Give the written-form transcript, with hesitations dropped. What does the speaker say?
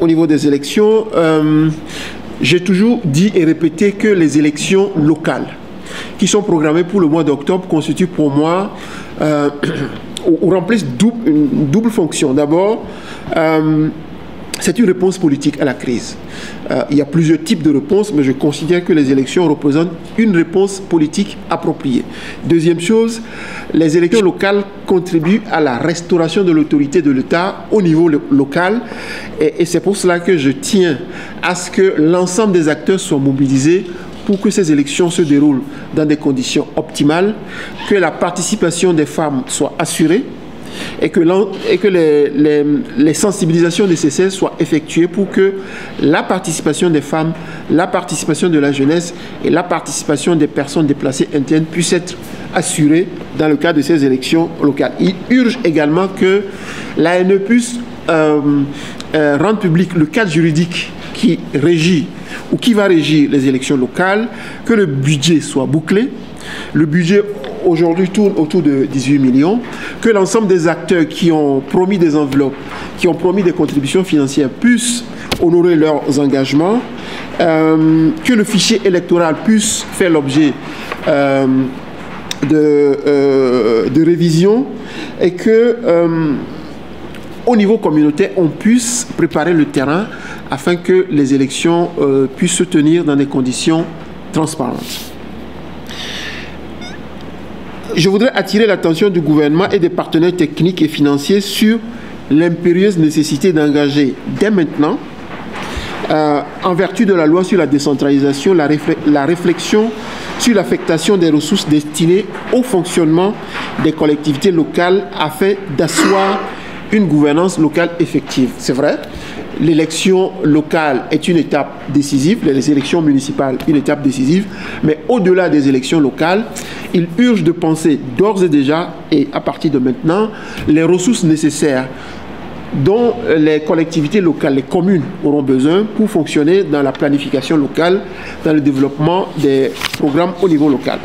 au niveau des élections, j'ai toujours dit et répété que les élections locales qui sont programmées pour le mois d'octobre constituent pour moi ou remplissent une double fonction. D'abord, c'est une réponse politique à la crise. Il y a plusieurs types de réponses, mais je considère que les élections représentent une réponse politique appropriée. Deuxième chose, les élections locales contribuent à la restauration de l'autorité de l'État au niveau local. Et c'est pour cela que je tiens à ce que l'ensemble des acteurs soient mobilisés pour que ces élections se déroulent dans des conditions optimales, que la participation des femmes soit assurée, et que les sensibilisations nécessaires soient effectuées pour que la participation des femmes, la participation de la jeunesse et la participation des personnes déplacées internes puissent être assurées dans le cadre de ces élections locales. Il urge également que l'ANE puisse rendre public le cadre juridique qui régit ou qui va régir les élections locales, que le budget soit bouclé. Le budget aujourd'hui tourne autour de 18 millions, que l'ensemble des acteurs qui ont promis des enveloppes, qui ont promis des contributions financières puissent honorer leurs engagements, que le fichier électoral puisse faire l'objet de révision et que au niveau communautaire, on puisse préparer le terrain afin que les élections puissent se tenir dans des conditions transparentes. Je voudrais attirer l'attention du gouvernement et des partenaires techniques et financiers sur l'impérieuse nécessité d'engager dès maintenant, en vertu de la loi sur la décentralisation, la réflexion sur l'affectation des ressources destinées au fonctionnement des collectivités locales afin d'asseoir une gouvernance locale effective. C'est vrai, l'élection locale est une étape décisive, les élections municipales une étape décisive, mais au-delà des élections locales, il urge de penser d'ores et déjà, et à partir de maintenant, les ressources nécessaires dont les collectivités locales, les communes auront besoin pour fonctionner dans la planification locale, dans le développement des programmes au niveau local.